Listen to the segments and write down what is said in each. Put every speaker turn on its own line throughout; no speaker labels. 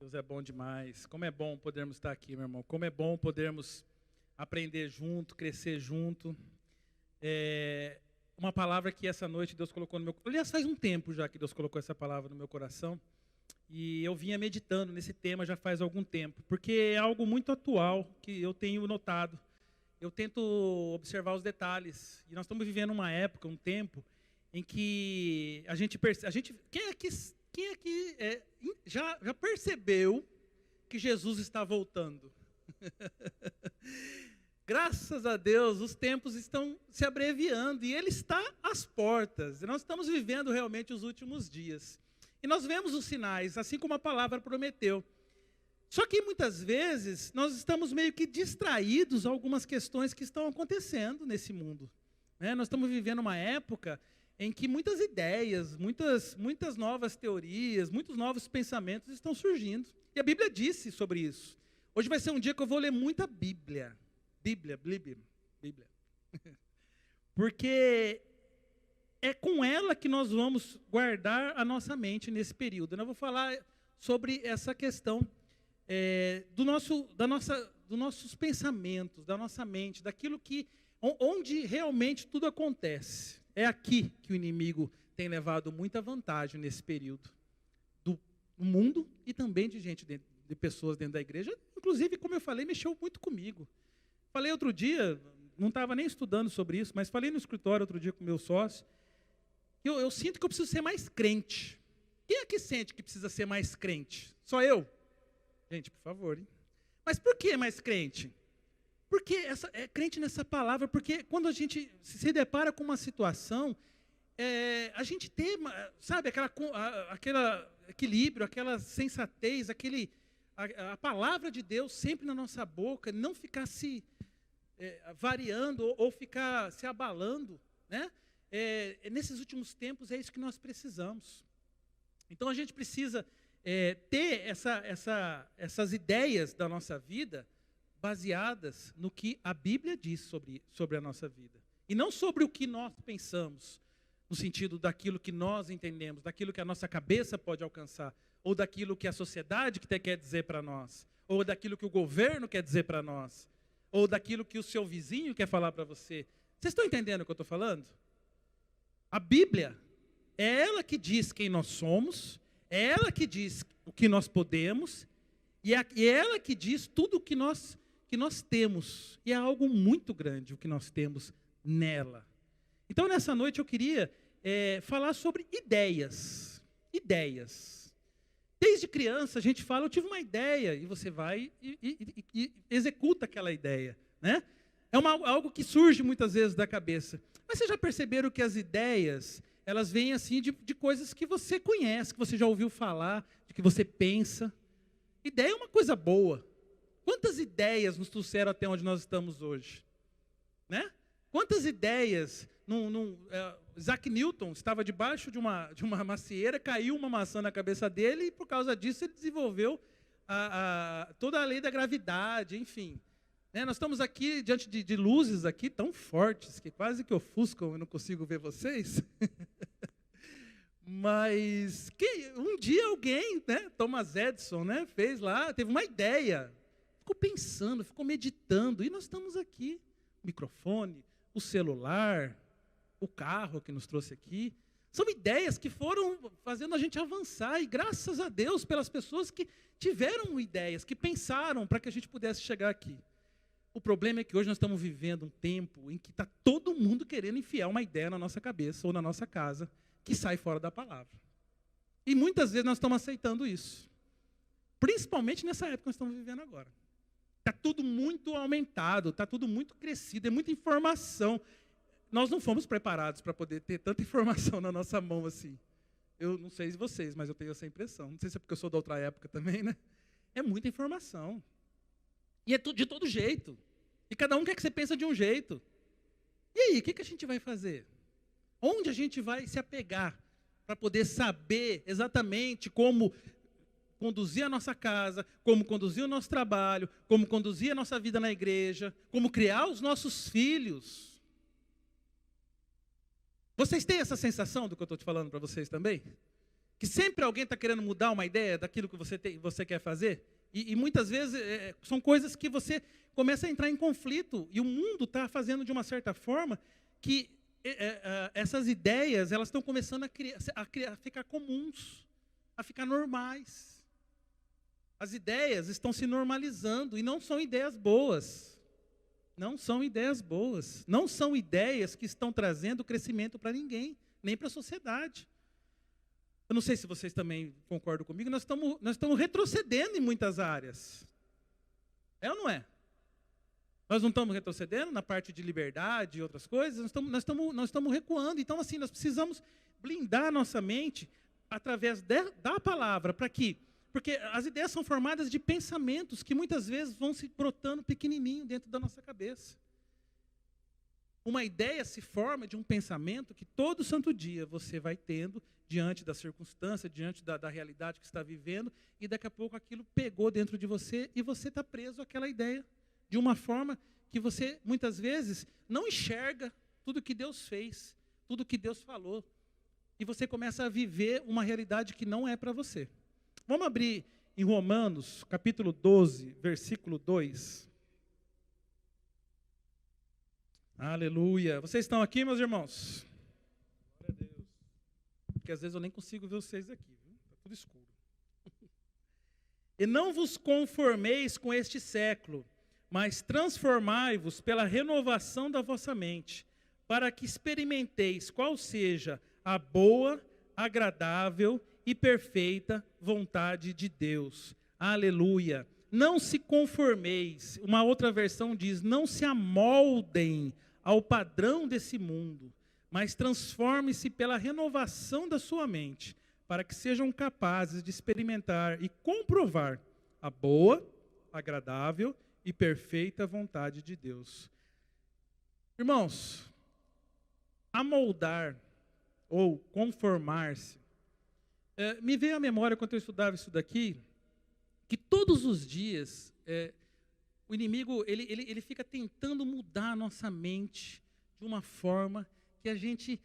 Deus é bom demais. Como é bom podermos estar aqui, meu irmão. Como é bom podermos aprender junto, crescer junto. Uma palavra que essa noite Deus colocou no meu coração. Aliás, faz um tempo já que Deus colocou essa palavra no meu coração. E eu vinha meditando nesse tema já faz algum tempo. Porque é algo muito atual que eu tenho notado. Eu tento observar os detalhes. E nós estamos vivendo uma época, um tempo, em que a gente percebe... Quem aqui já percebeu que Jesus está voltando? Graças a Deus, os tempos estão se abreviando e Ele está às portas. Nós estamos vivendo realmente os últimos dias. E nós vemos os sinais, assim como a palavra prometeu. Só que muitas vezes nós estamos meio que distraídos a algumas questões que estão acontecendo nesse mundo. Nós estamos vivendo uma época em que muitas ideias, muitas novas teorias, muitos novos pensamentos estão surgindo. E a Bíblia disse sobre isso. Hoje vai ser um dia que eu vou ler muita Bíblia. Bíblia. Porque é com ela que nós vamos guardar a nossa mente nesse período. Eu vou falar sobre essa questão dos nossos pensamentos, da nossa mente, daquilo que, onde realmente tudo acontece. É aqui que o inimigo tem levado muita vantagem nesse período do mundo e também de pessoas dentro da igreja. Inclusive, como eu falei, mexeu muito comigo. Falei outro dia, não estava nem estudando sobre isso, mas falei no escritório outro dia com o meu sócio, que eu sinto que eu preciso ser mais crente. Quem é que sente que precisa ser mais crente? Só eu? Gente, por favor. Hein? Mas por que mais crente? Porque é crente nessa palavra, porque quando a gente se depara com uma situação, a gente tem, sabe, aquele equilíbrio, aquela sensatez, a palavra de Deus sempre na nossa boca, não ficar se variando ou ficar se abalando, né? Nesses últimos tempos é isso que nós precisamos. Então a gente precisa ter essas ideias da nossa vida baseadas no que a Bíblia diz sobre a nossa vida. E não sobre o que nós pensamos, no sentido daquilo que nós entendemos, daquilo que a nossa cabeça pode alcançar, ou daquilo que a sociedade quer dizer para nós, ou daquilo que o governo quer dizer para nós, ou daquilo que o seu vizinho quer falar para você. Vocês estão entendendo o que eu estou falando? A Bíblia é ela que diz quem nós somos, é ela que diz o que nós podemos, e é ela que diz tudo o que nós temos. E é algo muito grande o que nós temos nela. Então, nessa noite, eu queria falar sobre ideias. Ideias. Desde criança, a gente fala, eu tive uma ideia, e você vai e executa aquela ideia. Né? É algo que surge muitas vezes da cabeça. Mas vocês já perceberam que as ideias, elas vêm assim de coisas que você conhece, que você já ouviu falar, de que você pensa. Ideia é uma coisa boa. Quantas ideias nos trouxeram até onde nós estamos hoje? Né? Quantas ideias... Isaac Newton estava debaixo de uma macieira, caiu uma maçã na cabeça dele e por causa disso ele desenvolveu toda a lei da gravidade, enfim. Né? Nós estamos aqui diante de luzes aqui tão fortes que quase que ofuscam, eu não consigo ver vocês. Mas um dia alguém, né, Thomas Edison, né, fez lá, teve uma ideia, ficou pensando, ficou meditando, e nós estamos aqui. O microfone, o celular, o carro que nos trouxe aqui, são ideias que foram fazendo a gente avançar, e graças a Deus pelas pessoas que tiveram ideias, que pensaram para que a gente pudesse chegar aqui. O problema é que hoje nós estamos vivendo um tempo em que está todo mundo querendo enfiar uma ideia na nossa cabeça ou na nossa casa, que sai fora da palavra. E muitas vezes nós estamos aceitando isso. Principalmente nessa época que nós estamos vivendo agora. Está tudo muito aumentado, está tudo muito crescido, é muita informação. Nós não fomos preparados para poder ter tanta informação na nossa mão assim. Eu não sei vocês, mas eu tenho essa impressão. Não sei se é porque eu sou da outra época também, né? É muita informação. E é de todo jeito. E cada um quer que você pense de um jeito. E aí, o que a gente vai fazer? Onde a gente vai se apegar para poder saber exatamente como conduzir a nossa casa, como conduzir o nosso trabalho, como conduzir a nossa vida na igreja, como criar os nossos filhos? Vocês têm essa sensação do que eu estou te falando para vocês também? Que sempre alguém está querendo mudar uma ideia daquilo que você quer fazer? E muitas vezes são coisas que você começa a entrar em conflito, e o mundo está fazendo de uma certa forma que essas ideias elas estão começando a ficar comuns, a ficar normais. As ideias estão se normalizando e não são ideias boas. Não são ideias boas. Não são ideias que estão trazendo crescimento para ninguém, nem para a sociedade. Eu não sei se vocês também concordam comigo, nós estamos retrocedendo em muitas áreas. É ou não é? Nós não estamos retrocedendo na parte de liberdade e outras coisas, nós estamos recuando. Então, assim, nós precisamos blindar a nossa mente através da palavra, porque as ideias são formadas de pensamentos que muitas vezes vão se brotando pequenininho dentro da nossa cabeça. Uma ideia se forma de um pensamento que todo santo dia você vai tendo diante da circunstância, diante da realidade que está vivendo, e daqui a pouco aquilo pegou dentro de você e você está preso àquela ideia, de uma forma que você, muitas vezes, não enxerga tudo que Deus fez, tudo que Deus falou, e você começa a viver uma realidade que não é para você. Vamos abrir em Romanos, capítulo 12, versículo 2. Aleluia. Vocês estão aqui, meus irmãos? Glória a Deus. Porque às vezes eu nem consigo ver vocês aqui, viu? Está tudo escuro. E não vos conformeis com este século, mas transformai-vos pela renovação da vossa mente, para que experimenteis qual seja a boa, agradável e perfeita vontade de Deus. Aleluia. Não se conformeis, uma outra versão diz, não se amoldem ao padrão desse mundo, mas transforme-se pela renovação da sua mente, para que sejam capazes de experimentar e comprovar a boa, agradável e perfeita vontade de Deus. Irmãos, amoldar ou conformar-se, me veio à memória quando eu estudava isso daqui, que todos os dias o inimigo ele fica tentando mudar a nossa mente de uma forma que a gente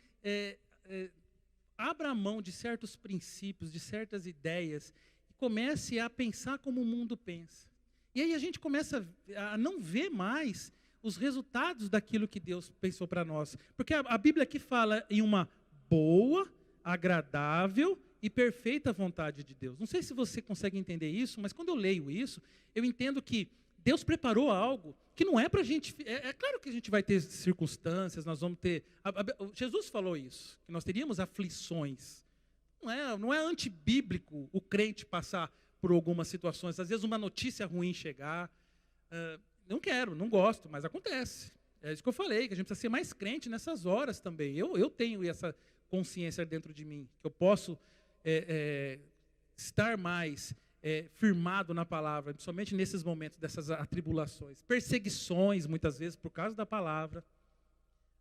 abra a mão de certos princípios, de certas ideias, e comece a pensar como o mundo pensa. E aí a gente começa a não ver mais os resultados daquilo que Deus pensou para nós. Porque a Bíblia aqui fala em uma boa, agradável e perfeita vontade de Deus. Não sei se você consegue entender isso, mas quando eu leio isso, eu entendo que Deus preparou algo que não é para a gente... É claro que a gente vai ter circunstâncias, nós vamos ter... Jesus falou isso, que nós teríamos aflições. Não é antibíblico o crente passar por algumas situações. Às vezes uma notícia ruim chegar. Não gosto, mas acontece. É isso que eu falei, que a gente precisa ser mais crente nessas horas também. Eu tenho essa consciência dentro de mim, que eu posso estar mais firmado na palavra, somente nesses momentos dessas atribulações, perseguições, muitas vezes, por causa da palavra.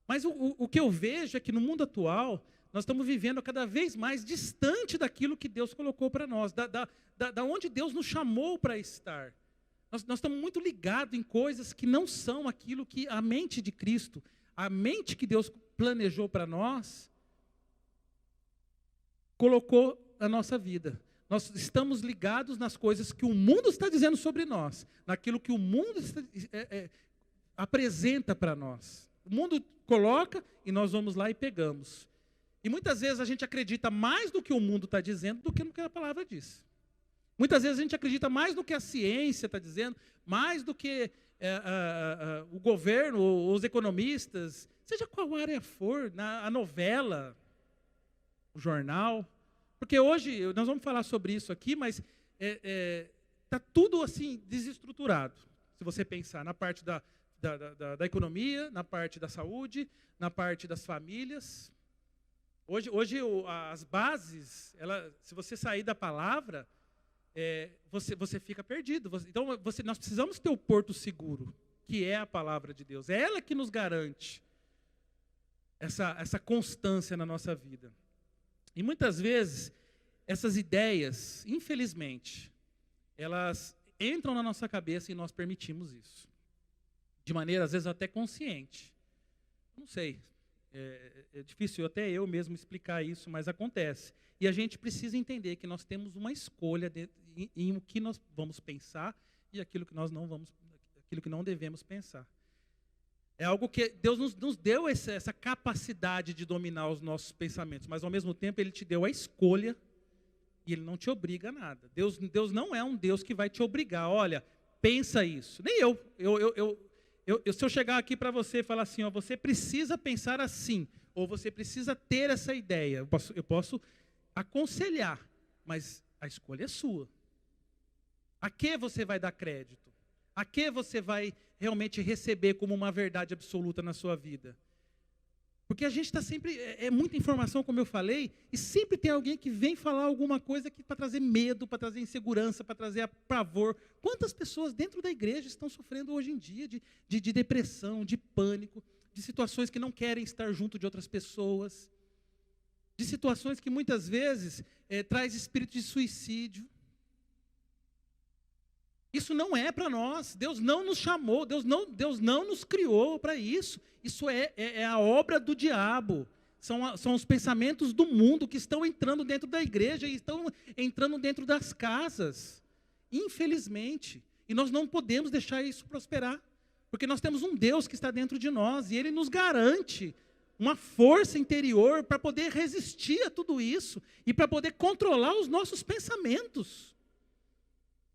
Mas o que eu vejo é que no mundo atual, nós estamos vivendo cada vez mais distante daquilo que Deus colocou para nós, da onde Deus nos chamou para estar. Nós estamos muito ligados em coisas que não são aquilo que a mente de Cristo, a mente que Deus planejou para nós, colocou na nossa vida. Nós estamos ligados nas coisas que o mundo está dizendo sobre nós, naquilo que o mundo apresenta para nós. O mundo coloca e nós vamos lá e pegamos. E muitas vezes a gente acredita mais no que o mundo está dizendo do que no que a palavra diz. Muitas vezes a gente acredita mais no que a ciência está dizendo, mais do que o governo, os economistas, seja qual área for, a novela, o jornal. Porque hoje, nós vamos falar sobre isso aqui, mas está tudo assim desestruturado. Se você pensar na parte da economia, na parte da saúde, na parte das famílias. Hoje as bases, se você sair da palavra, você fica perdido. Então, nós precisamos ter o porto seguro, que é a palavra de Deus. É ela que nos garante essa constância na nossa vida. E muitas vezes, essas ideias, infelizmente, elas entram na nossa cabeça e nós permitimos isso. De maneira, às vezes, até consciente. Não sei. É difícil até eu mesmo explicar isso, mas acontece. E a gente precisa entender que nós temos uma escolha em o que nós vamos pensar e aquilo que nós não vamos, aquilo que não devemos pensar. É algo que Deus nos deu essa capacidade de dominar os nossos pensamentos, mas ao mesmo tempo Ele te deu a escolha e Ele não te obriga a nada. Deus não é um Deus que vai te obrigar, olha, pensa isso. Nem eu. Se eu chegar aqui para você e falar assim, ó, você precisa pensar assim, ou você precisa ter essa ideia, eu posso aconselhar, mas a escolha é sua. A que você vai dar crédito? A que você vai realmente receber como uma verdade absoluta na sua vida? Porque a gente está sempre, é muita informação, como eu falei, e sempre tem alguém que vem falar alguma coisa para trazer medo, para trazer insegurança, para trazer pavor. Quantas pessoas dentro da igreja estão sofrendo hoje em dia de depressão, de pânico, de situações que não querem estar junto de outras pessoas, de situações que muitas vezes traz espírito de suicídio. Isso não é para nós. Deus não nos chamou, Deus não nos criou para isso. Isso é a obra do diabo. São os pensamentos do mundo que estão entrando dentro da igreja e estão entrando dentro das casas. Infelizmente. E nós não podemos deixar isso prosperar. Porque nós temos um Deus que está dentro de nós e Ele nos garante uma força interior para poder resistir a tudo isso e para poder controlar os nossos pensamentos.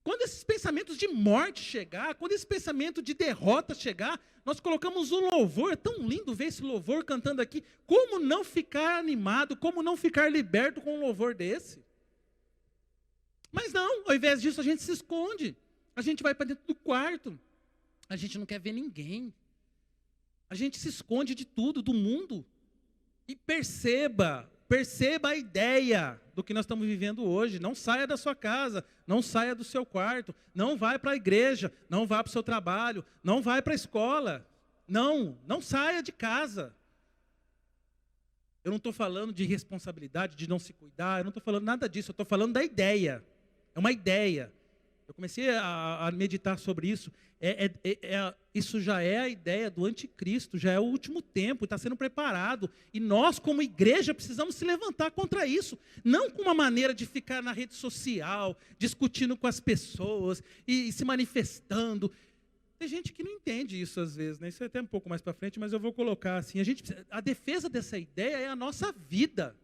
Quando esses pensamentos de morte chegar, quando esse pensamento de derrota chegar, nós colocamos um louvor, é tão lindo ver esse louvor cantando aqui. Como não ficar animado, como não ficar liberto com um louvor desse? Mas não, ao invés disso a gente se esconde, a gente vai para dentro do quarto, a gente não quer ver ninguém, a gente se esconde de tudo, do mundo. E perceba a ideia do que nós estamos vivendo hoje. Não saia da sua casa, não saia do seu quarto, não vai para a igreja, não vá para o seu trabalho, não vai para a escola. Não saia de casa. Eu não estou falando de responsabilidade, de não se cuidar, eu não estou falando nada disso, eu estou falando da ideia. É uma ideia. Eu comecei a meditar sobre isso. Isso já é a ideia do anticristo, já é o último tempo, está sendo preparado. E nós, como igreja, precisamos se levantar contra isso. Não com uma maneira de ficar na rede social, discutindo com as pessoas e se manifestando. Tem gente que não entende isso às vezes, né? Isso é até um pouco mais para frente, mas eu vou colocar assim. A defesa dessa ideia é a nossa vida.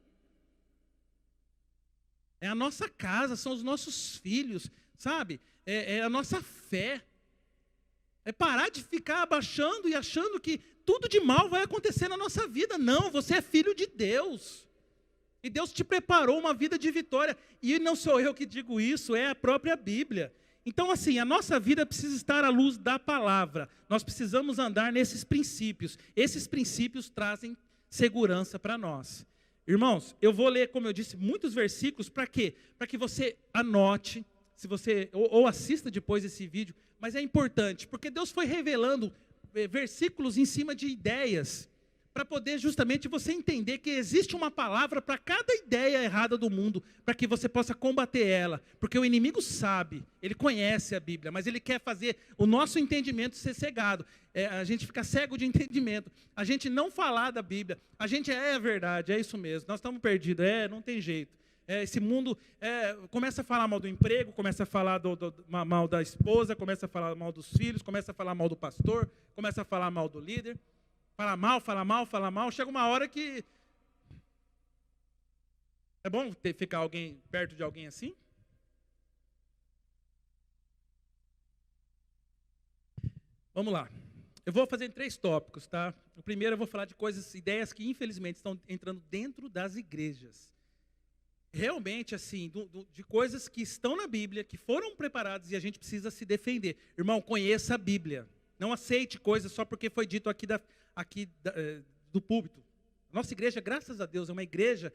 É a nossa casa, são os nossos filhos, sabe? É a nossa fé. É parar de ficar abaixando e achando que tudo de mal vai acontecer na nossa vida. Não, você é filho de Deus. E Deus te preparou uma vida de vitória. E não sou eu que digo isso, é a própria Bíblia. Então, assim, a nossa vida precisa estar à luz da palavra. Nós precisamos andar nesses princípios. Esses princípios trazem segurança para nós. Irmãos, eu vou ler, como eu disse, muitos versículos. Para quê? Para que você anote, se você ou assista depois esse vídeo. Mas é importante, porque Deus foi revelando versículos em cima de ideias, para poder justamente você entender que existe uma palavra para cada ideia errada do mundo, para que você possa combater ela. Porque o inimigo sabe, ele conhece a Bíblia, mas ele quer fazer o nosso entendimento ser cegado. A gente fica cego de entendimento, a gente não falar da Bíblia, a gente é verdade, é isso mesmo, nós estamos perdidos, não tem jeito. Esse mundo começa a falar mal do emprego, começa a falar mal da esposa, começa a falar mal dos filhos, começa a falar mal do pastor, começa a falar mal do líder. Fala mal. Chega uma hora que... É bom ficar alguém perto de alguém assim? Vamos lá. Eu vou fazer em 3 tópicos, tá? O primeiro eu vou falar de ideias que infelizmente estão entrando dentro das igrejas. Realmente, assim, de coisas que estão na Bíblia, que foram preparadas e a gente precisa se defender. Irmão, conheça a Bíblia. Não aceite coisas só porque foi dito aqui do púlpito. Nossa igreja, graças a Deus, é uma igreja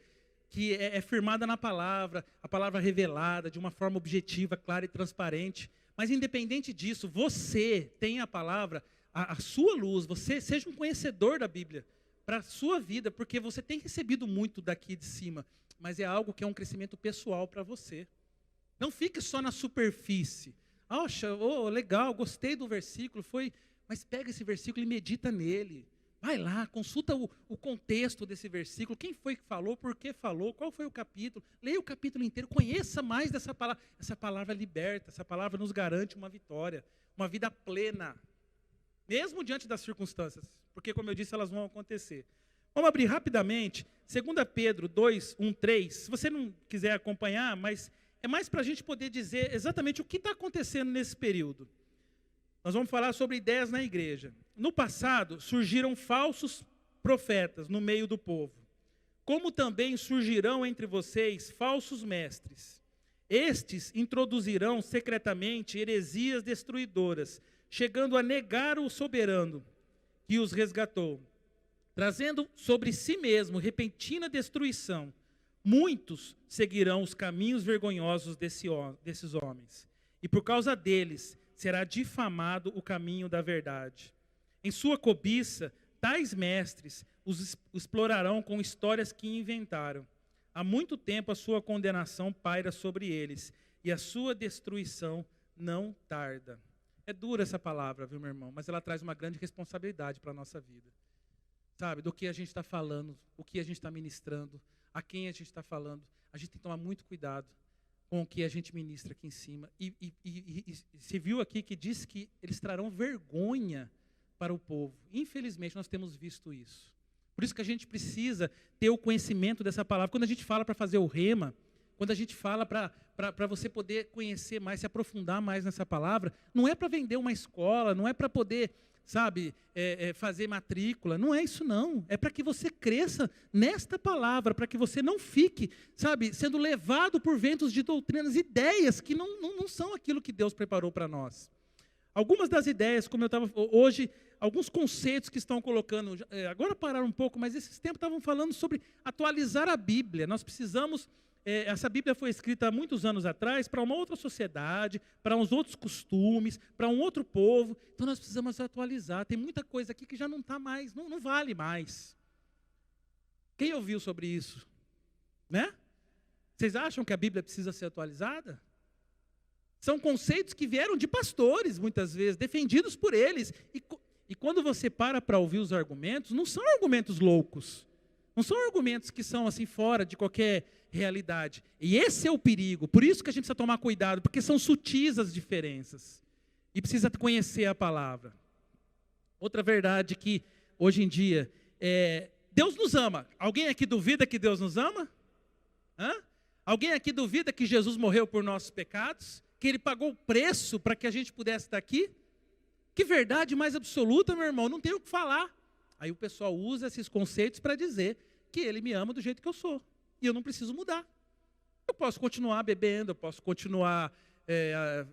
que é firmada na palavra, a palavra revelada, de uma forma objetiva, clara e transparente. Mas independente disso, você tem a palavra, a sua luz, você seja um conhecedor da Bíblia para a sua vida, porque você tem recebido muito daqui de cima. Mas é algo que é um crescimento pessoal para você. Não fique só na superfície. Legal, gostei do versículo, mas pega esse versículo e medita nele. Vai lá, consulta o contexto desse versículo, quem foi que falou, por que falou, qual foi o capítulo. Leia o capítulo inteiro, conheça mais dessa palavra. Essa palavra liberta, essa palavra nos garante uma vitória, uma vida plena. Mesmo diante das circunstâncias, porque, como eu disse, elas vão acontecer. Vamos abrir rapidamente, 2 Pedro 2, 1, 3. Se você não quiser acompanhar, mas é mais para a gente poder dizer exatamente o que está acontecendo nesse período. Nós vamos falar sobre ideias na igreja. No passado, surgiram falsos profetas no meio do povo, como também surgirão entre vocês falsos mestres. Estes introduzirão secretamente heresias destruidoras, chegando a negar o soberano que os resgatou, trazendo sobre si mesmo repentina destruição. Muitos seguirão os caminhos vergonhosos desses homens, e por causa deles será difamado o caminho da verdade. Em sua cobiça, tais mestres os explorarão com histórias que inventaram. Há muito tempo a sua condenação paira sobre eles, e a sua destruição não tarda. É dura essa palavra, viu, meu irmão? Mas ela traz uma grande responsabilidade para a nossa vida. Sabe, do que a gente está falando, o que a gente está ministrando, a quem a gente está falando. A gente tem que tomar muito cuidado com o que a gente ministra aqui em cima. E se viu aqui que diz que eles trarão vergonha para o povo. Infelizmente, nós temos visto isso. Por isso que a gente precisa ter o conhecimento dessa palavra. Quando a gente fala para fazer o rema, quando a gente fala para você poder conhecer mais, se aprofundar mais nessa palavra, não é para vender uma escola, não é para poder, sabe, fazer matrícula, não é isso não. É para que você cresça nesta palavra, para que você não fique, sabe, sendo levado por ventos de doutrinas, ideias que não são aquilo que Deus preparou para nós. Algumas das ideias, como eu estava hoje, alguns conceitos que estão colocando, agora pararam um pouco, mas esses tempos estavam falando sobre atualizar a Bíblia. Nós precisamos, essa Bíblia foi escrita há muitos anos atrás para uma outra sociedade, para uns outros costumes, para um outro povo, então nós precisamos atualizar. Tem muita coisa aqui que já não está mais, não vale mais. Quem ouviu sobre isso? Né? Vocês acham que a Bíblia precisa ser atualizada? São conceitos que vieram de pastores, muitas vezes, defendidos por eles. E quando você para ouvir os argumentos, não são argumentos loucos. Não são argumentos que são assim fora de qualquer realidade. E esse é o perigo. Por isso que a gente precisa tomar cuidado, porque são sutis as diferenças. E precisa conhecer a palavra. Outra verdade que, hoje em dia, Deus nos ama. Alguém aqui duvida que Deus nos ama? Hã? Alguém aqui duvida que Jesus morreu por nossos pecados? Que Ele pagou o preço para que a gente pudesse estar aqui? Que verdade mais absoluta, meu irmão, não tem o que falar. Aí o pessoal usa esses conceitos para dizer que Ele me ama do jeito que eu sou. E eu não preciso mudar. Eu posso continuar bebendo, eu posso continuar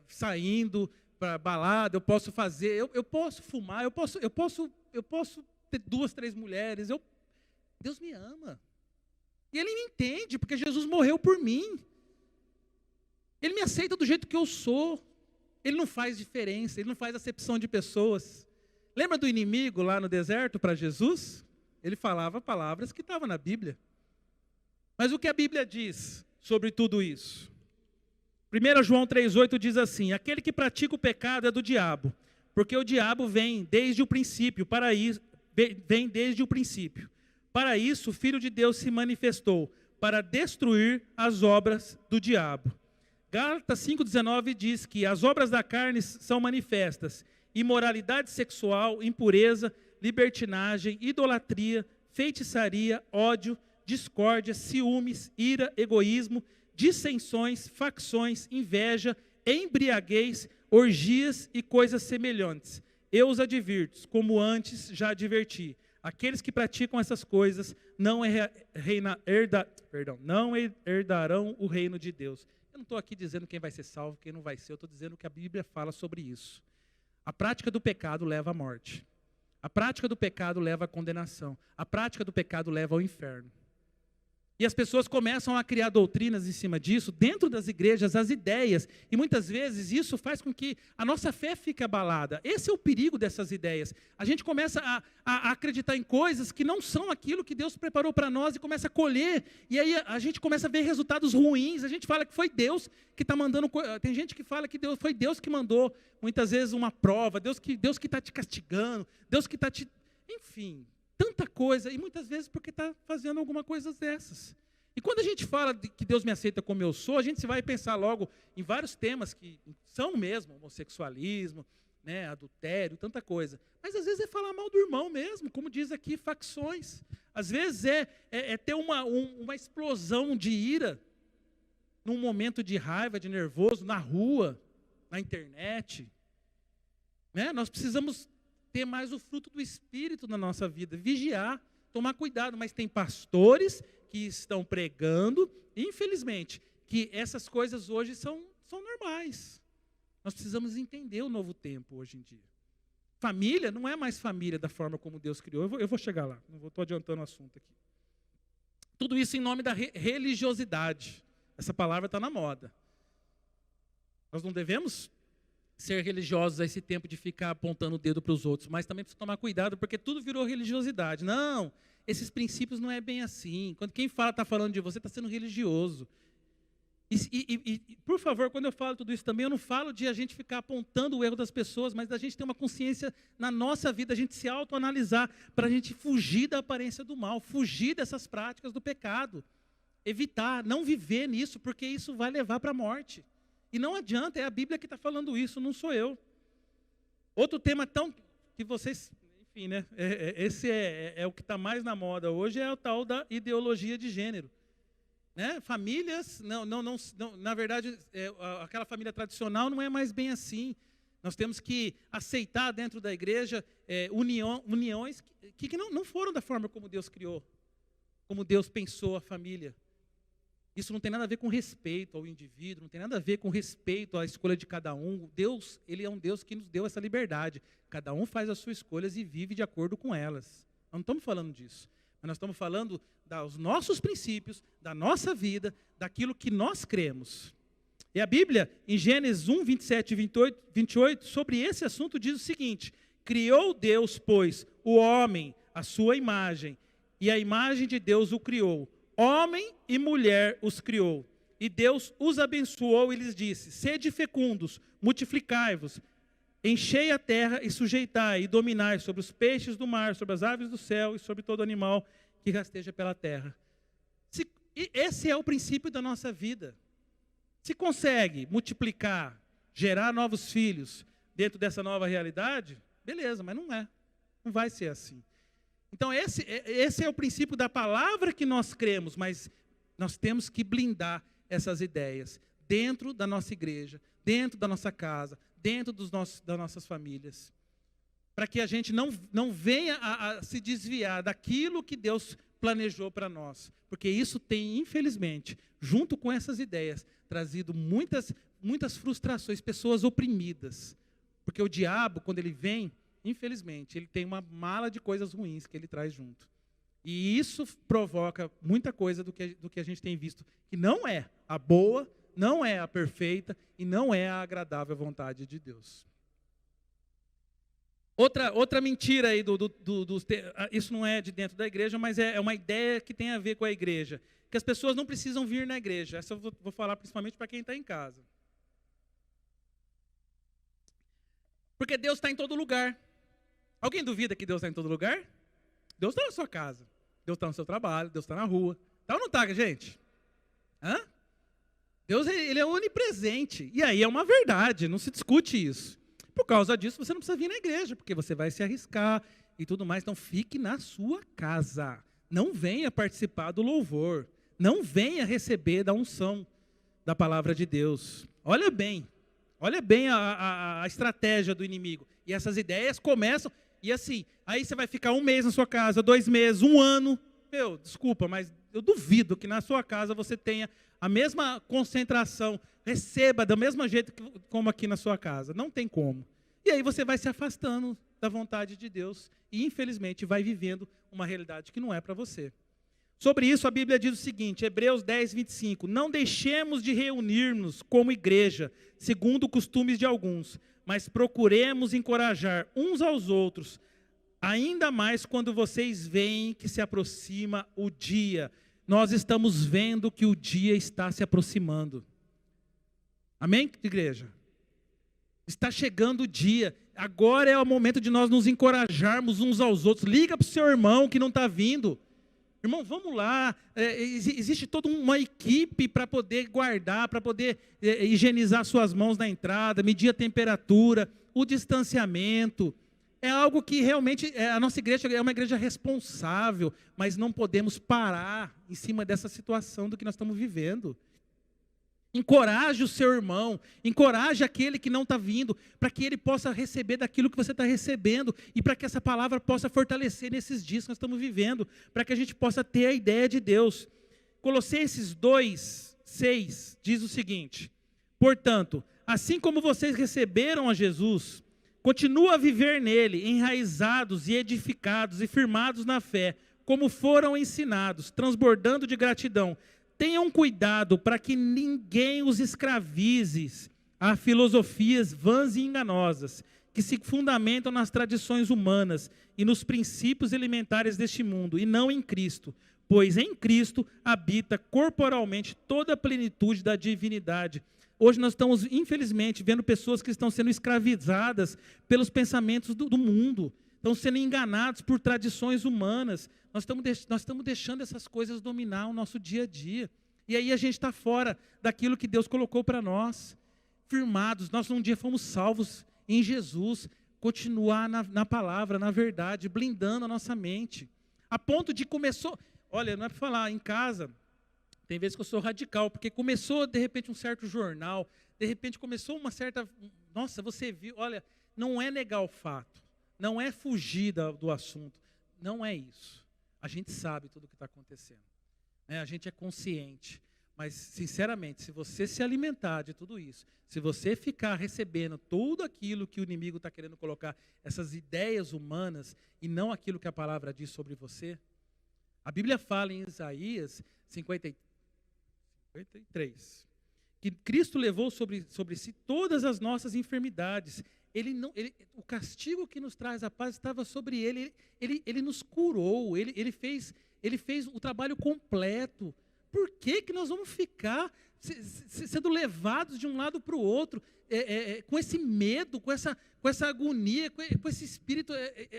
saindo para balada, eu posso fazer, eu posso fumar, eu posso ter 2, 3 mulheres. Deus me ama. E Ele me entende, porque Jesus morreu por mim. Ele me aceita do jeito que eu sou. Ele não faz diferença, Ele não faz acepção de pessoas. Lembra do inimigo lá no deserto para Jesus? Ele falava palavras que estavam na Bíblia. Mas o que a Bíblia diz sobre tudo isso? 1 João 3,8 diz assim: aquele que pratica o pecado é do diabo, porque o diabo vem desde o princípio. Para isso o Filho de Deus se manifestou, para destruir as obras do diabo. Gálatas 5,19 diz que as obras da carne são manifestas: imoralidade sexual, impureza, libertinagem, idolatria, feitiçaria, ódio, discórdia, ciúmes, ira, egoísmo, dissensões, facções, inveja, embriaguez, orgias e coisas semelhantes. Eu os advirto, como antes já adverti. Aqueles que praticam essas coisas não herdarão o reino de Deus. Eu não estou aqui dizendo quem vai ser salvo, quem não vai ser. Eu estou dizendo que a Bíblia fala sobre isso. A prática do pecado leva à morte. A prática do pecado leva à condenação. A prática do pecado leva ao inferno. E as pessoas começam a criar doutrinas em cima disso, dentro das igrejas, as ideias. E muitas vezes isso faz com que a nossa fé fique abalada. Esse é o perigo dessas ideias. A gente começa a acreditar em coisas que não são aquilo que Deus preparou para nós e começa a colher. E aí a gente começa a ver resultados ruins. A gente fala que foi Deus que está mandando. Tem gente que fala que foi Deus que mandou, muitas vezes, uma prova. Deus que está te castigando. Deus que está te... Enfim, tanta coisa, e muitas vezes porque está fazendo alguma coisa dessas. E quando a gente fala de que Deus me aceita como eu sou, a gente vai pensar logo em vários temas que são mesmo, homossexualismo, né, adultério, tanta coisa. Mas às vezes é falar mal do irmão mesmo, como diz aqui, facções. Às vezes é ter uma explosão de ira, num momento de raiva, de nervoso, na rua, na internet. Né? Nós precisamos ter mais o fruto do Espírito na nossa vida, vigiar, tomar cuidado. Mas tem pastores que estão pregando, infelizmente, que essas coisas hoje são normais. Nós precisamos entender o novo tempo hoje em dia. Família não é mais família da forma como Deus criou. Eu vou chegar lá, não estou adiantando o assunto aqui. Tudo isso em nome da religiosidade. Essa palavra está na moda. Nós não devemos ser religiosos a esse tempo de ficar apontando o dedo para os outros, mas também precisa tomar cuidado, porque tudo virou religiosidade. Não, esses princípios não é bem assim. Quando quem fala está falando de você, está sendo religioso. E, por favor, quando eu falo tudo isso também, eu não falo de a gente ficar apontando o erro das pessoas, mas da gente ter uma consciência na nossa vida, a gente se autoanalisar, para a gente fugir da aparência do mal, fugir dessas práticas do pecado, evitar, não viver nisso, porque isso vai levar para a morte. E não adianta, é a Bíblia que está falando isso, não sou eu. Outro tema tão que vocês, enfim, né? Esse é o que está mais na moda hoje, é o tal da ideologia de gênero. Né? Famílias, não, na verdade, aquela família tradicional não é mais bem assim. Nós temos que aceitar dentro da igreja uniões que não foram da forma como Deus criou, como Deus pensou a família. Isso não tem nada a ver com respeito ao indivíduo, não tem nada a ver com respeito à escolha de cada um. Deus, Ele é um Deus que nos deu essa liberdade. Cada um faz as suas escolhas e vive de acordo com elas. Nós não estamos falando disso. Mas nós estamos falando dos nossos princípios, da nossa vida, daquilo que nós cremos. E a Bíblia, em Gênesis 1, 27 e 28, sobre esse assunto diz o seguinte: criou Deus, pois, o homem, à sua imagem, e a imagem de Deus o criou. Homem e mulher os criou. E Deus os abençoou e lhes disse: sede fecundos, multiplicai-vos, enchei a terra e sujeitai, e dominai sobre os peixes do mar, sobre as aves do céu e sobre todo animal que rasteja pela terra. Esse é o princípio da nossa vida. Se consegue multiplicar, gerar novos filhos dentro dessa nova realidade, beleza, mas não é. Não vai ser assim. Então esse é o princípio da palavra que nós cremos, mas nós temos que blindar essas ideias dentro da nossa igreja, dentro da nossa casa, dentro das nossas famílias, para que a gente não venha a se desviar daquilo que Deus planejou para nós, porque isso tem, infelizmente, junto com essas ideias, trazido muitas frustrações, pessoas oprimidas, porque o diabo, quando ele vem, infelizmente, ele tem uma mala de coisas ruins que ele traz junto, e isso provoca muita coisa do que a gente tem visto, que não é a boa, não é a perfeita e não é a agradável vontade de Deus. Outra mentira aí, isso não é de dentro da igreja, mas é uma ideia que tem a ver com a igreja, que as pessoas não precisam vir na igreja. Essa eu vou falar principalmente para quem está em casa. Porque Deus está em todo lugar. Alguém duvida que Deus está em todo lugar? Deus está na sua casa, Deus está no seu trabalho, Deus está na rua. Está ou não está, gente? Hã? Deus, ele é onipresente. E aí é uma verdade, não se discute isso. Por causa disso, você não precisa vir na igreja, porque você vai se arriscar e tudo mais. Então, fique na sua casa. Não venha participar do louvor. Não venha receber da unção da palavra de Deus. Olha bem a estratégia do inimigo. E essas ideias começam, e assim, aí você vai ficar 1 mês na sua casa, 2 meses, 1 ano. Desculpa, mas eu duvido que na sua casa você tenha a mesma concentração, receba do mesmo jeito como aqui na sua casa. Não tem como. E aí você vai se afastando da vontade de Deus e, infelizmente, vai vivendo uma realidade que não é para você. Sobre isso, a Bíblia diz o seguinte, Hebreus 10, 25. Não deixemos de reunir-nos como igreja, segundo costumes de alguns, mas procuremos encorajar uns aos outros, ainda mais quando vocês veem que se aproxima o dia. Nós estamos vendo que o dia está se aproximando. Amém, igreja? Está chegando o dia. Agora é o momento de nós nos encorajarmos uns aos outros. Liga para o seu irmão que não está vindo. Irmão, vamos lá. Existe toda uma equipe para poder guardar, para poder higienizar suas mãos na entrada, medir a temperatura, o distanciamento. É algo que realmente, a nossa igreja é uma igreja responsável, mas não podemos parar em cima dessa situação do que nós estamos vivendo. Encoraje o seu irmão, encoraje aquele que não está vindo, para que ele possa receber daquilo que você está recebendo, e para que essa palavra possa fortalecer nesses dias que nós estamos vivendo, para que a gente possa ter a ideia de Deus. Colossenses 2:6 diz o seguinte: portanto, assim como vocês receberam a Jesus, continua a viver nele, enraizados e edificados e firmados na fé, como foram ensinados, transbordando de gratidão. Tenham cuidado para que ninguém os escravize a filosofias vãs e enganosas, que se fundamentam nas tradições humanas e nos princípios elementares deste mundo, e não em Cristo, pois em Cristo habita corporalmente toda a plenitude da divindade. Hoje nós estamos, infelizmente, vendo pessoas que estão sendo escravizadas pelos pensamentos do mundo, estão sendo enganados por tradições humanas. Nós estamos deixando essas coisas dominar o nosso dia a dia. E aí a gente está fora daquilo que Deus colocou para nós. Firmados, nós um dia fomos salvos em Jesus. Continuar na palavra, na verdade, blindando a nossa mente. A ponto de começou... Olha, não é para falar, em casa, tem vezes que eu sou radical, porque começou de repente um certo jornal, de repente começou uma certa... Nossa, você viu, olha, não é negar o fato, não é fugir do assunto, não é isso. A gente sabe tudo o que está acontecendo, né? A gente é consciente, mas sinceramente, se você se alimentar de tudo isso, se você ficar recebendo tudo aquilo que o inimigo está querendo colocar, essas ideias humanas, e não aquilo que a palavra diz sobre você, a Bíblia fala em Isaías 53, que Cristo levou sobre si todas as nossas enfermidades. O castigo que nos traz a paz estava sobre ele. Ele nos curou, ele fez o trabalho completo. Por que nós vamos ficar sendo levados de um lado para o outro, com esse medo, com essa agonia, com esse espírito?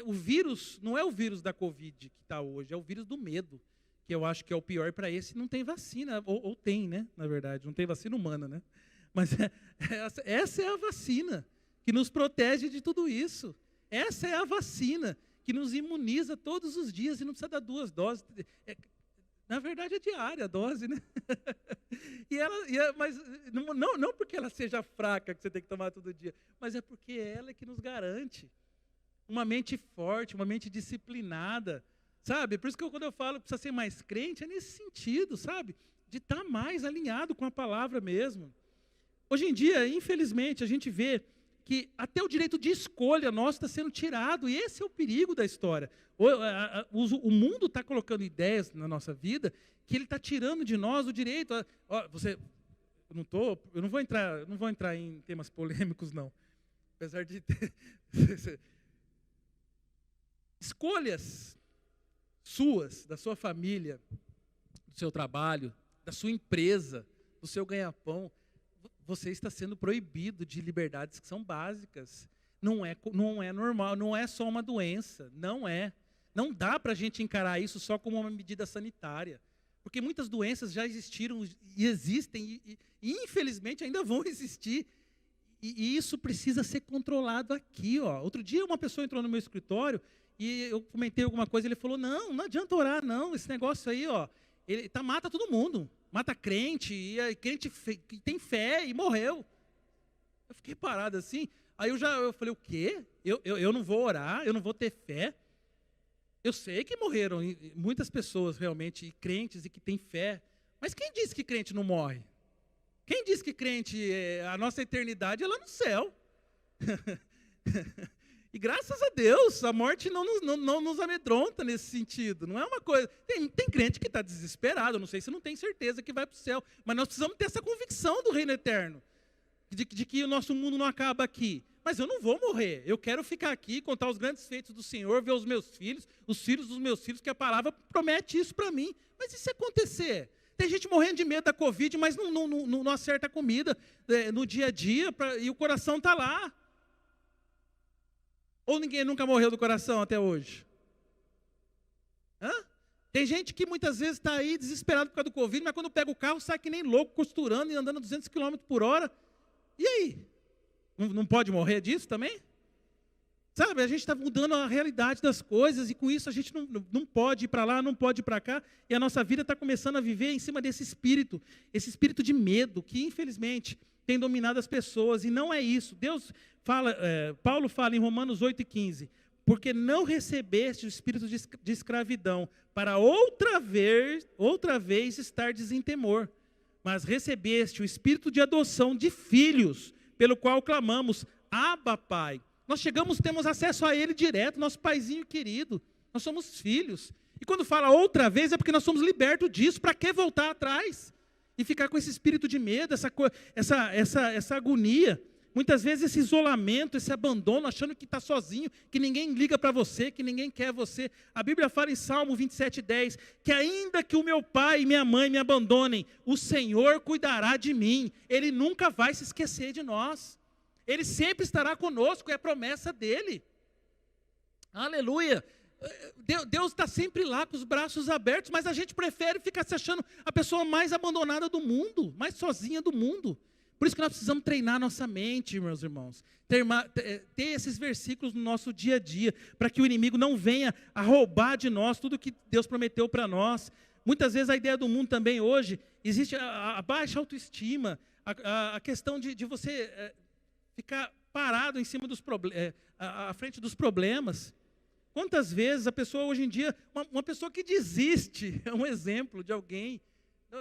O vírus não é o vírus da Covid que está hoje, é o vírus do medo, que eu acho que é o pior. Para esse não tem vacina, ou tem, né? Na verdade, não tem vacina humana, né? Mas essa é a vacina que nos protege de tudo isso. Essa é a vacina que nos imuniza todos os dias, e não precisa dar 2 doses. Na verdade é diária a dose, né? Mas não porque ela seja fraca, que você tem que tomar todo dia, mas é porque ela é que nos garante uma mente forte, uma mente disciplinada, sabe? Por isso que quando eu falo que precisa ser mais crente, é nesse sentido, sabe? De estar mais alinhado com a palavra mesmo. Hoje em dia, infelizmente, a gente vê que até o direito de escolha nosso está sendo tirado, e esse é o perigo da história. O mundo está colocando ideias na nossa vida que ele está tirando de nós o direito. Eu não vou entrar em temas polêmicos, não. Apesar de ter escolhas suas, da sua família, do seu trabalho, da sua empresa, do seu ganha-pão, você está sendo proibido de liberdades que são básicas. Não é normal, não é só uma doença, não é. Não dá para a gente encarar isso só como uma medida sanitária, porque muitas doenças já existiram e existem, e infelizmente ainda vão existir, e isso precisa ser controlado aqui. Outro dia uma pessoa entrou no meu escritório, e eu comentei alguma coisa, ele falou, não adianta orar não, esse negócio aí, ele mata todo mundo. Mata crente, e crente que tem fé, e morreu. Eu fiquei parado assim. Aí eu falei, o quê? Eu não vou orar, eu não vou ter fé? Eu sei que morreram muitas pessoas realmente, e crentes, e que têm fé. Mas quem disse que crente não morre? Quem disse que crente, a nossa eternidade é lá no céu? E graças a Deus, a morte não nos amedronta nesse sentido. Não é uma coisa... Tem crente que está desesperado, não sei se não tem certeza que vai para o céu, mas nós precisamos ter essa convicção do reino eterno, de que o nosso mundo não acaba aqui. Mas eu não vou morrer, eu quero ficar aqui, contar os grandes feitos do Senhor, ver os meus filhos, os filhos dos meus filhos, que a palavra promete isso para mim. Mas e se acontecer? Tem gente morrendo de medo da Covid, mas não acerta a comida no dia a dia, e o coração está lá. Ou ninguém nunca morreu do coração até hoje? Hã? Tem gente que muitas vezes está aí desesperado por causa do Covid, mas quando pega o carro sai que nem louco, costurando e andando a 200 km por hora. E aí? Não pode morrer disso também? Sabe, a gente está mudando a realidade das coisas e com isso a gente não pode ir para lá, não pode ir para cá. E a nossa vida está começando a viver em cima desse espírito, esse espírito de medo que infelizmente tem dominado as pessoas. E não é isso. Paulo fala em Romanos 8:15, porque não recebeste o espírito de escravidão para outra vez estardes em temor, mas recebeste o espírito de adoção de filhos, pelo qual clamamos, Abba, Pai. Nós temos acesso a Ele direto, nosso paizinho querido. Nós somos filhos. E quando fala outra vez, é porque nós somos libertos disso. Para que voltar atrás? E ficar com esse espírito de medo, essa agonia. Muitas vezes esse isolamento, esse abandono, achando que está sozinho, que ninguém liga para você, que ninguém quer você. A Bíblia fala em Salmo 27:10, que ainda que o meu pai e minha mãe me abandonem, o Senhor cuidará de mim. Ele nunca vai se esquecer de nós. Ele sempre estará conosco, é a promessa dele. Aleluia. Deus está sempre lá com os braços abertos, mas a gente prefere ficar se achando a pessoa mais abandonada do mundo, mais sozinha do mundo. Por isso que nós precisamos treinar nossa mente, meus irmãos. Ter esses versículos no nosso dia a dia, para que o inimigo não venha a roubar de nós tudo que Deus prometeu para nós. Muitas vezes a ideia do mundo também hoje, existe a baixa autoestima, a questão de você ficar parado em cima dos à frente dos problemas. Quantas vezes a pessoa hoje em dia, uma pessoa que desiste, é um exemplo de alguém.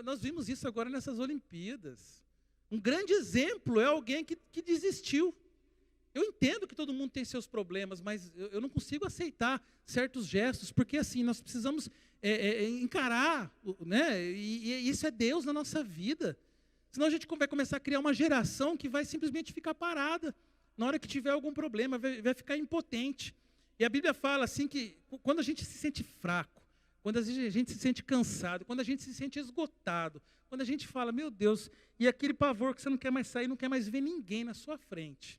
Nós vimos isso agora nessas Olimpíadas. Um grande exemplo é alguém que desistiu. Eu entendo que todo mundo tem seus problemas, mas eu não consigo aceitar certos gestos, porque assim, nós precisamos encarar, né? E isso é Deus na nossa vida. Senão a gente vai começar a criar uma geração que vai simplesmente ficar parada. Na hora que tiver algum problema, vai ficar impotente. E a Bíblia fala assim que quando a gente se sente fraco, quando a gente se sente cansado, quando a gente se sente esgotado, quando a gente fala, meu Deus, e aquele pavor que você não quer mais sair, não quer mais ver ninguém na sua frente.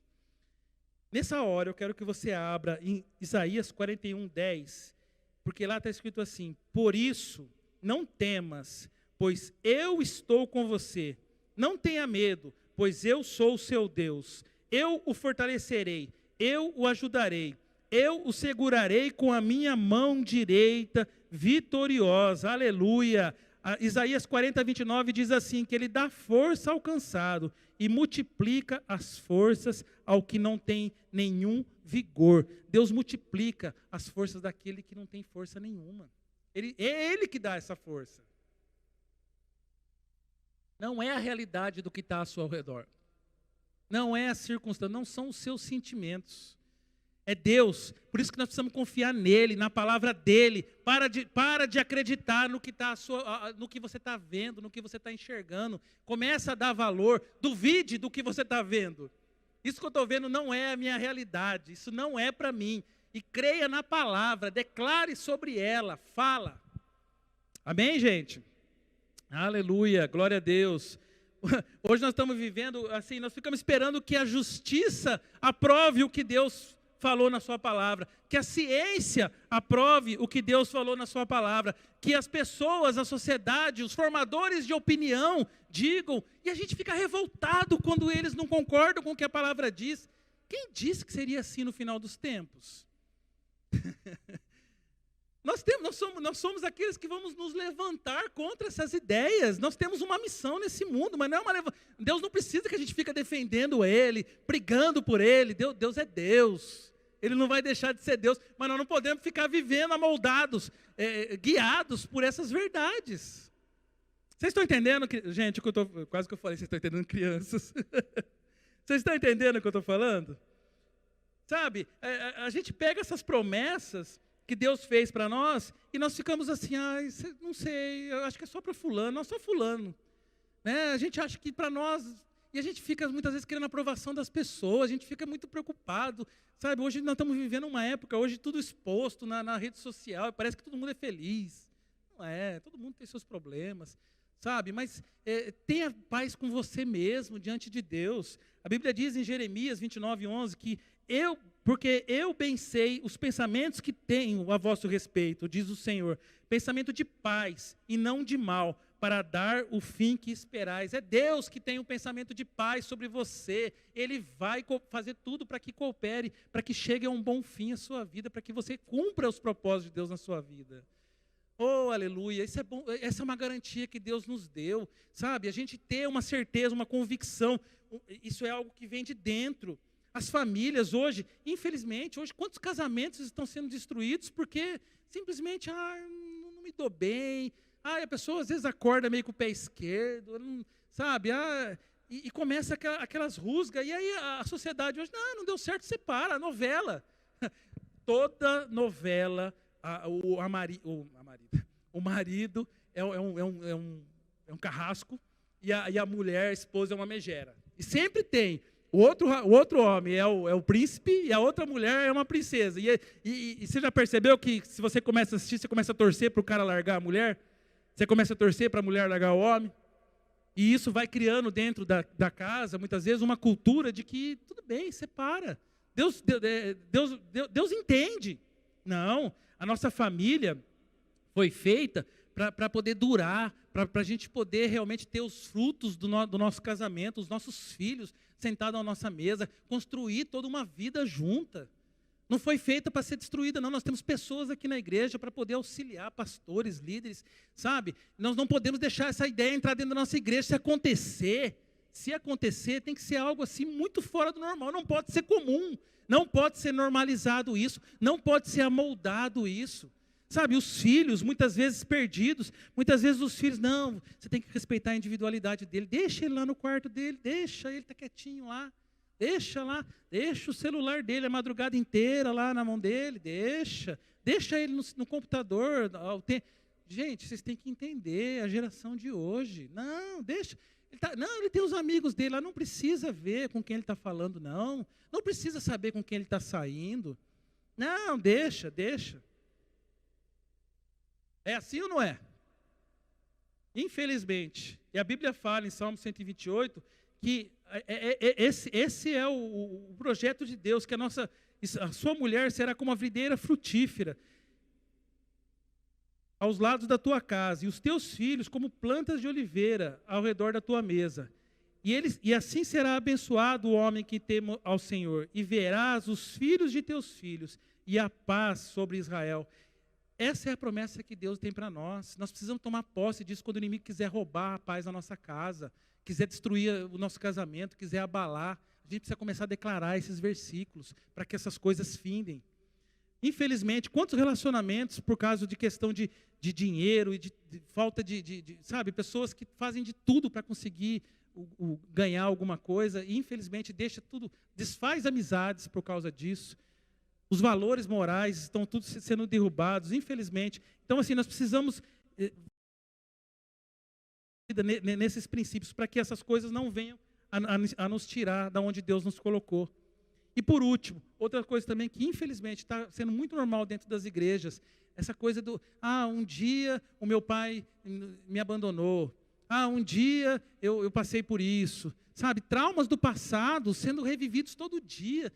Nessa hora eu quero que você abra em Isaías 41:10, porque lá está escrito assim, por isso não temas, pois eu estou com você. Não tenha medo, pois eu sou o seu Deus. Eu o fortalecerei, eu o ajudarei, eu o segurarei com a minha mão direita vitoriosa. Aleluia. Isaías 40:29 diz assim, que ele dá força ao cansado e multiplica as forças ao que não tem nenhum vigor. Deus multiplica as forças daquele que não tem força nenhuma. É Ele que dá essa força. Não é a realidade do que está ao seu redor. Não é a circunstância, não são os seus sentimentos. É Deus. Por isso que nós precisamos confiar nele, na palavra dele. Para de acreditar no que você está vendo, no que você está enxergando. Começa a dar valor. Duvide do que você está vendo. Isso que eu estou vendo não é a minha realidade. Isso não é para mim. E creia na palavra, declare sobre ela, fala. Amém, gente? Aleluia, glória a Deus. Hoje nós estamos vivendo assim, nós ficamos esperando que a justiça aprove o que Deus falou na sua palavra, que a ciência aprove o que Deus falou na sua palavra, que as pessoas, a sociedade, os formadores de opinião digam, e a gente fica revoltado quando eles não concordam com o que a palavra diz. Quem disse que seria assim no final dos tempos? Nós somos aqueles que vamos nos levantar contra essas ideias. Nós temos uma missão nesse mundo, mas não é Deus não precisa que a gente fique defendendo Ele, brigando por Ele. Deus é Deus. Ele não vai deixar de ser Deus, mas nós não podemos ficar vivendo amoldados, guiados por essas verdades. Vocês estão entendendo? Gente, quase que eu falei, vocês estão entendendo, crianças? Vocês estão entendendo o que eu estou falando? Sabe, a gente pega essas promessas que Deus fez para nós, e nós ficamos assim, não sei, eu acho que é só para fulano, não só fulano. Né? A gente acha que para nós, e a gente fica muitas vezes querendo a aprovação das pessoas, a gente fica muito preocupado, sabe? Hoje nós estamos vivendo uma época, hoje tudo exposto na rede social, parece que todo mundo é feliz. Não é, todo mundo tem seus problemas, sabe? Mas tenha paz com você mesmo, diante de Deus. A Bíblia diz em Jeremias 29:11 que porque eu bem sei os pensamentos que tenho a vosso respeito, diz o Senhor, pensamento de paz e não de mal, para dar o fim que esperais. É Deus que tem um pensamento de paz sobre você. Ele vai fazer tudo para que coopere, para que chegue a um bom fim a sua vida, para que você cumpra os propósitos de Deus na sua vida. Oh, aleluia, isso é bom, essa é uma garantia que Deus nos deu, sabe? A gente ter uma certeza, uma convicção, isso é algo que vem de dentro. As famílias hoje, infelizmente, hoje quantos casamentos estão sendo destruídos porque simplesmente, não me dou bem, a pessoa às vezes acorda meio com o pé esquerdo, sabe? E começa aquelas rusgas, e aí a sociedade hoje, não deu certo, separa, a novela. Toda novela, o marido é um carrasco, e a mulher, a esposa, é uma megera. E sempre tem. O outro homem é o príncipe e a outra mulher é uma princesa. E você já percebeu que se você começa a assistir, você começa a torcer para o cara largar a mulher? Você começa a torcer para a mulher largar o homem? E isso vai criando dentro da casa, muitas vezes, uma cultura de que, tudo bem, separa. Deus entende. Não, a nossa família foi feita para poder durar, para a gente poder realmente ter os frutos do nosso casamento, os nossos filhos sentados à nossa mesa, construir toda uma vida junta. Não foi feita para ser destruída, não. Nós temos pessoas aqui na igreja para poder auxiliar, pastores, líderes, sabe? Nós não podemos deixar essa ideia entrar dentro da nossa igreja. Se acontecer, tem que ser algo assim muito fora do normal. Não pode ser comum, não pode ser normalizado isso, não pode ser amoldado isso. Sabe, os filhos, muitas vezes perdidos, muitas vezes os filhos, não, você tem que respeitar a individualidade dele, deixa ele lá no quarto dele, deixa ele estar quietinho lá, deixa o celular dele a madrugada inteira lá na mão dele, deixa ele no computador. Gente, vocês têm que entender a geração de hoje. Não, deixa. Ele tem os amigos dele lá, não precisa ver com quem ele está falando, não precisa saber com quem ele está saindo. Não, deixa. É assim ou não é? Infelizmente. E a Bíblia fala em Salmo 128 que esse é o projeto de Deus, que a sua mulher será como a videira frutífera aos lados da tua casa, e os teus filhos como plantas de oliveira ao redor da tua mesa. E assim será abençoado o homem que teme ao Senhor, e verás os filhos de teus filhos, e a paz sobre Israel. Essa é a promessa que Deus tem para nós. Nós precisamos tomar posse disso quando o inimigo quiser roubar a paz da nossa casa, quiser destruir o nosso casamento, quiser abalar. A gente precisa começar a declarar esses versículos para que essas coisas findem. Infelizmente, quantos relacionamentos, por causa de questão de dinheiro e de falta sabe, pessoas que fazem de tudo para conseguir ganhar alguma coisa, e infelizmente desfaz amizades por causa disso. Os valores morais estão todos sendo derrubados, infelizmente. Então, assim, nós precisamos nesses princípios para que essas coisas não venham a nos tirar da onde Deus nos colocou. E por último, outra coisa também que infelizmente está sendo muito normal dentro das igrejas, essa coisa um dia o meu pai me abandonou, um dia eu passei por isso, sabe? Traumas do passado sendo revividos todo dia,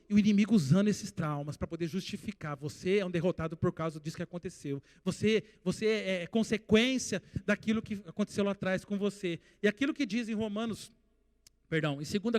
e o inimigo usando esses traumas para poder justificar. Você é um derrotado por causa disso que aconteceu. Você é consequência daquilo que aconteceu lá atrás com você. E aquilo que diz em em 2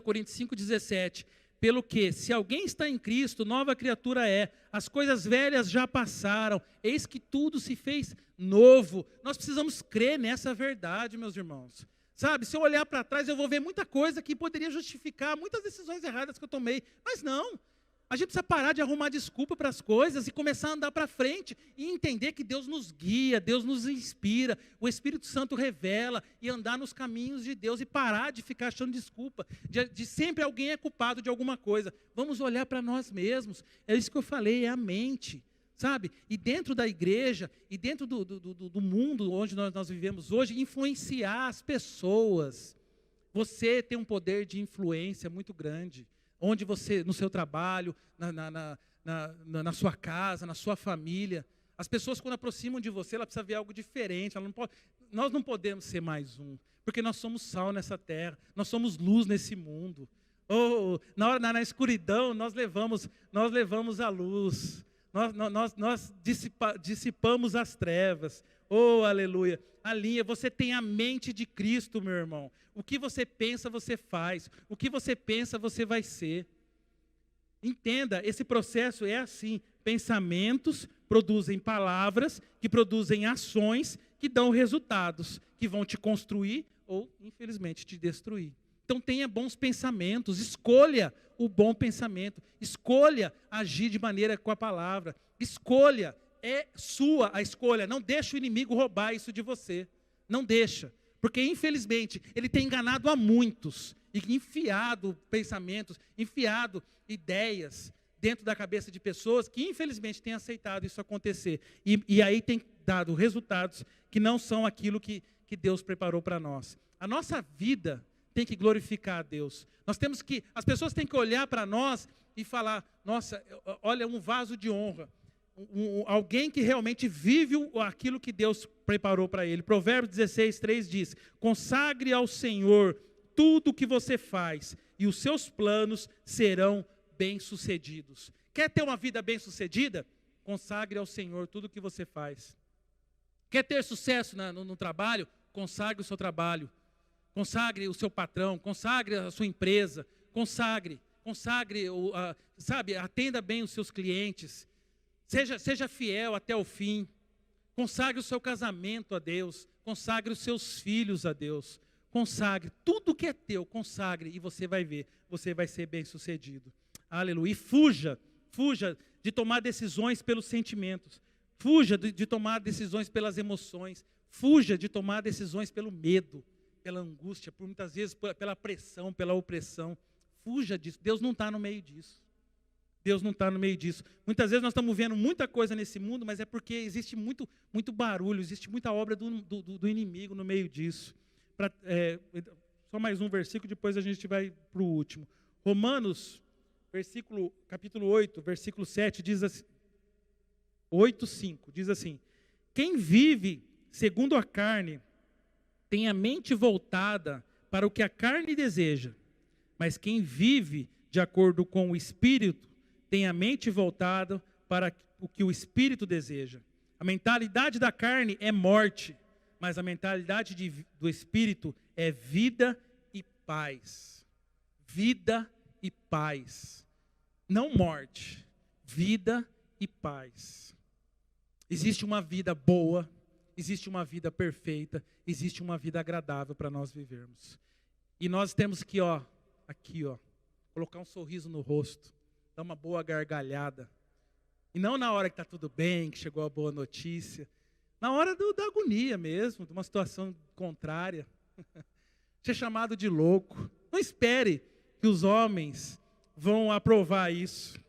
Coríntios 5,17, pelo que, se alguém está em Cristo, nova criatura é, as coisas velhas já passaram, eis que tudo se fez novo. Nós precisamos crer nessa verdade, meus irmãos. Sabe, se eu olhar para trás, eu vou ver muita coisa que poderia justificar muitas decisões erradas que eu tomei. Mas não, a gente precisa parar de arrumar desculpa para as coisas e começar a andar para frente e entender que Deus nos guia, Deus nos inspira, o Espírito Santo revela, e andar nos caminhos de Deus e parar de ficar achando desculpa, de sempre alguém é culpado de alguma coisa. Vamos olhar para nós mesmos, é isso que eu falei, é a mente. Sabe, e dentro da igreja, e dentro do mundo onde nós vivemos hoje, influenciar as pessoas. Você tem um poder de influência muito grande, onde você, no seu trabalho, na sua casa, na sua família, As pessoas, quando aproximam de você, ela precisa ver algo diferente. Nós não podemos ser mais um, porque nós somos sal nessa terra, nós somos luz nesse mundo. Na escuridão, nós levamos a luz, nós dissipamos as trevas. Oh, aleluia. Alinha, você tem a mente de Cristo, meu irmão. O que você pensa, você faz. O que você pensa, você vai ser. Entenda, esse processo é assim. Pensamentos produzem palavras, que produzem ações, que dão resultados, que vão te construir ou, infelizmente, te destruir. Então tenha bons pensamentos, escolha o bom pensamento, escolha agir de maneira com a palavra, escolha, é sua a escolha, não deixa o inimigo roubar isso de você, não deixa, porque infelizmente ele tem enganado a muitos, e enfiado pensamentos, enfiado ideias dentro da cabeça de pessoas que infelizmente têm aceitado isso acontecer, e aí tem dado resultados que não são aquilo que Deus preparou para nós. A nossa vida tem que glorificar a Deus. As pessoas têm que olhar para nós e falar, nossa, olha, um vaso de honra. Alguém que realmente vive aquilo que Deus preparou para ele. Provérbios 16:3 diz, consagre ao Senhor tudo o que você faz, e os seus planos serão bem-sucedidos. Quer ter uma vida bem-sucedida? Consagre ao Senhor tudo o que você faz. Quer ter sucesso no trabalho? Consagre o seu trabalho. Consagre o seu patrão, consagre a sua empresa, consagre, atenda bem os seus clientes, seja fiel até o fim, consagre o seu casamento a Deus, consagre os seus filhos a Deus, consagre, tudo que é teu, consagre, e você vai ver, você vai ser bem sucedido. Aleluia. E fuja de tomar decisões pelos sentimentos, fuja de tomar decisões pelas emoções, fuja de tomar decisões pelo medo, pela angústia, por muitas vezes pela pressão, pela opressão. Fuja disso. Deus não está no meio disso. Deus não está no meio disso. Muitas vezes nós estamos vendo muita coisa nesse mundo, mas é porque existe muito barulho, existe muita obra do inimigo no meio disso. Só mais um versículo, depois a gente vai para o último. Romanos, capítulo 8, versículo 7, diz assim, 8:5, diz assim, quem vive segundo a carne, tem a mente voltada para o que a carne deseja, mas quem vive de acordo com o Espírito, tem a mente voltada para o que o Espírito deseja. A mentalidade da carne é morte, mas a mentalidade do Espírito é vida e paz. Vida e paz. Não morte, vida e paz. Existe uma vida boa, existe uma vida perfeita, existe uma vida agradável para nós vivermos. E nós temos que, colocar um sorriso no rosto, dar uma boa gargalhada. E não na hora que está tudo bem, que chegou a boa notícia. Na hora da agonia mesmo, de uma situação contrária. Ser chamado de louco. Não espere que os homens vão aprovar isso.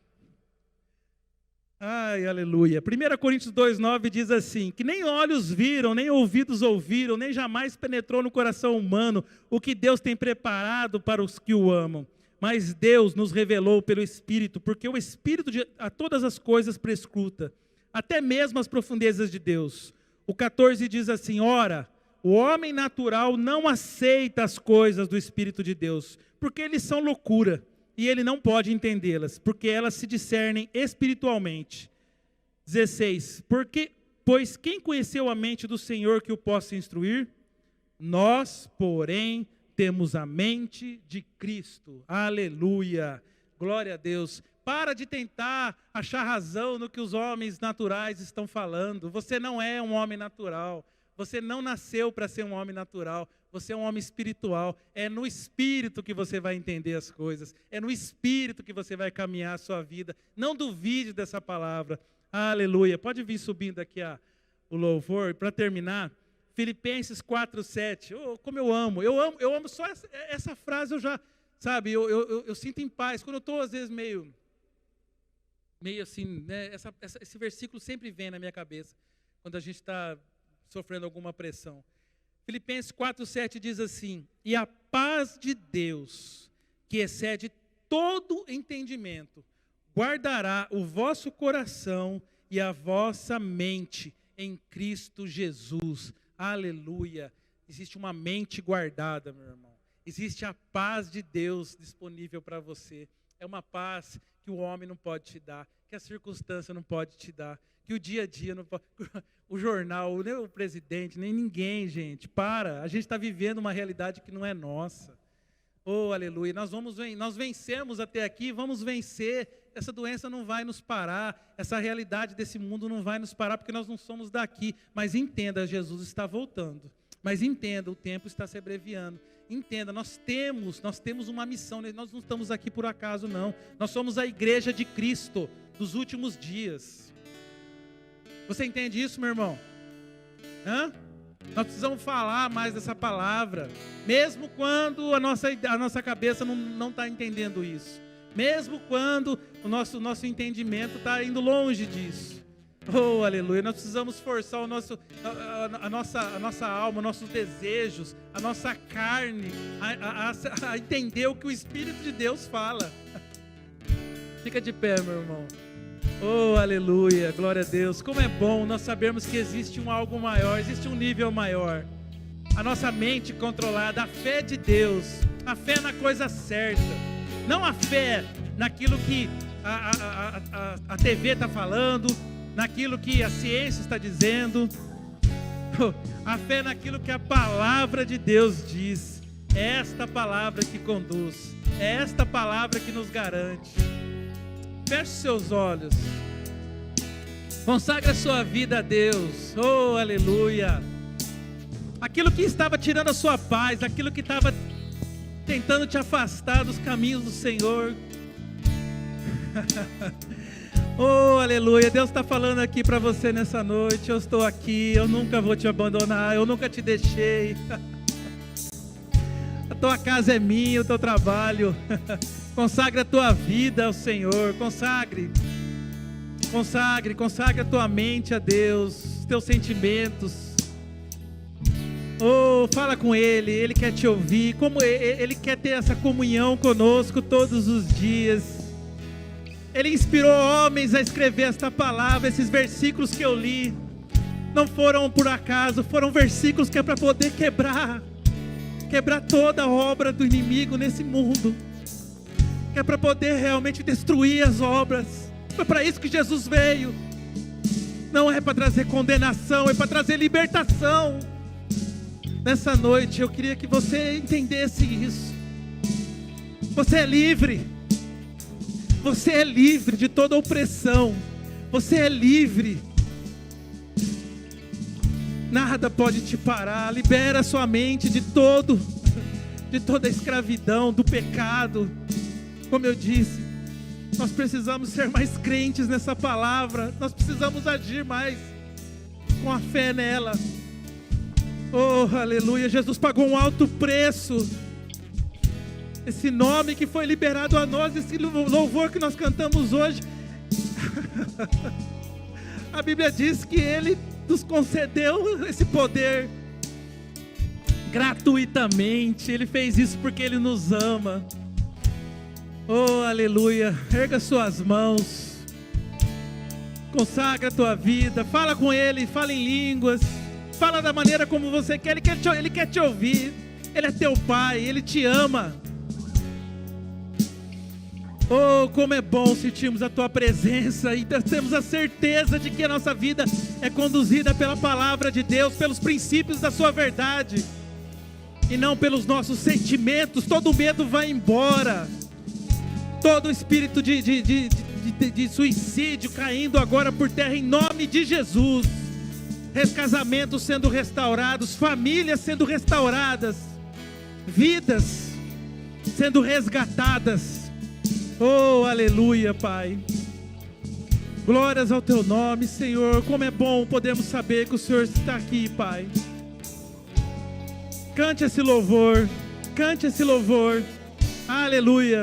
Ai, aleluia. 1 Coríntios 2:9 diz assim, que nem olhos viram, nem ouvidos ouviram, nem jamais penetrou no coração humano o que Deus tem preparado para os que o amam. Mas Deus nos revelou pelo Espírito, porque o Espírito a todas as coisas prescruta, até mesmo as profundezas de Deus. O 14 diz assim, ora, o homem natural não aceita as coisas do Espírito de Deus, porque eles são loucura. E ele não pode entendê-las, porque elas se discernem espiritualmente. 16. Pois quem conheceu a mente do Senhor que o possa instruir? Nós, porém, temos a mente de Cristo. Aleluia. Glória a Deus. Para de tentar achar razão no que os homens naturais estão falando. Você não é um homem natural. Você não nasceu para ser um homem natural. Você é um homem espiritual. É no Espírito que você vai entender as coisas. É no Espírito que você vai caminhar a sua vida. Não duvide dessa palavra. Aleluia. Pode vir subindo aqui o louvor. Para terminar, Filipenses 4:7. Oh, como eu amo. Eu amo só essa frase. Eu já, sabe, eu sinto em paz. Quando eu estou, às vezes, meio assim, né? Esse versículo sempre vem na minha cabeça. Quando a gente está sofrendo alguma pressão. Filipenses 4:7 diz assim, e a paz de Deus, que excede todo entendimento, guardará o vosso coração e a vossa mente em Cristo Jesus. Aleluia. Existe uma mente guardada, meu irmão. Existe a paz de Deus disponível para você. É uma paz que o homem não pode te dar, que a circunstância não pode te dar, que o dia a dia não pode... O jornal, nem o presidente, nem ninguém, gente. Para, a gente está vivendo uma realidade que não é nossa. Oh, aleluia. Nós vencemos até aqui, vamos vencer. Essa doença não vai nos parar, essa realidade desse mundo não vai nos parar, porque nós não somos daqui. Mas entenda, Jesus está voltando. Mas entenda, o tempo está se abreviando. Entenda, nós temos uma missão, nós não estamos aqui por acaso, não. Nós somos a igreja de Cristo dos últimos dias. Você entende isso, meu irmão? Nós precisamos falar mais dessa palavra, mesmo quando a nossa cabeça não está entendendo isso. Mesmo quando o nosso entendimento está indo longe disso. Oh, aleluia. Nós precisamos forçar a nossa alma, nossos desejos, a nossa carne, a entender o que o Espírito de Deus fala. Fica de pé, meu irmão. Oh, aleluia, glória a Deus. Como é bom nós sabermos que existe algo maior, existe um nível maior. A nossa mente controlada, a fé de Deus, a fé na coisa certa. Não a fé naquilo que a TV está falando, naquilo que a ciência está dizendo. A fé naquilo que a palavra de Deus diz. É esta palavra que conduz, é esta palavra que nos garante. Feche seus olhos. Consagre a sua vida a Deus. Oh, aleluia. Aquilo que estava tirando a sua paz, aquilo que estava tentando te afastar dos caminhos do Senhor. Oh, aleluia. Deus está falando aqui para você nessa noite. Eu estou aqui, eu nunca vou te abandonar, eu nunca te deixei. A tua casa é minha, o teu trabalho. Consagre a tua vida ao Senhor. Consagre a tua mente a Deus, os teus sentimentos. Oh, fala com Ele, Ele quer te ouvir, como Ele quer ter essa comunhão conosco todos os dias. Ele inspirou homens a escrever esta palavra, esses versículos que eu li. Não foram por acaso, foram versículos que é para poder quebrar toda a obra do inimigo nesse mundo. Que é para poder realmente destruir as obras. Foi para isso que Jesus veio. Não é para trazer condenação, é para trazer libertação. Nessa noite eu queria que você entendesse isso. Você é livre. Você é livre de toda opressão. Você é livre. Nada pode te parar. Libera a sua mente de toda a escravidão, do pecado. Como eu disse, nós precisamos ser mais crentes nessa palavra. Nós precisamos agir mais com a fé nela. Oh, aleluia. Jesus pagou um alto preço. Esse nome que foi liberado a nós, esse louvor que nós cantamos hoje. A Bíblia diz que Ele nos concedeu esse poder gratuitamente. Ele fez isso porque Ele nos ama. Oh, aleluia. Erga suas mãos. Consagra a tua vida. Fala com Ele, fala em línguas. Fala da maneira como você quer. Ele quer te ouvir. Ele é teu Pai, Ele te ama. Oh, como é bom sentirmos a tua presença e temos a certeza de que a nossa vida é conduzida pela palavra de Deus, pelos princípios da sua verdade e não pelos nossos sentimentos. Todo medo vai embora. Todo espírito de suicídio caindo agora por terra em nome de Jesus. Casamentos sendo restaurados, famílias sendo restauradas, vidas sendo resgatadas. Oh, aleluia, Pai. Glórias ao teu nome, Senhor. Como é bom podermos saber que o Senhor está aqui, Pai. Cante esse louvor. Cante esse louvor. Aleluia.